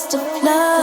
waste of love.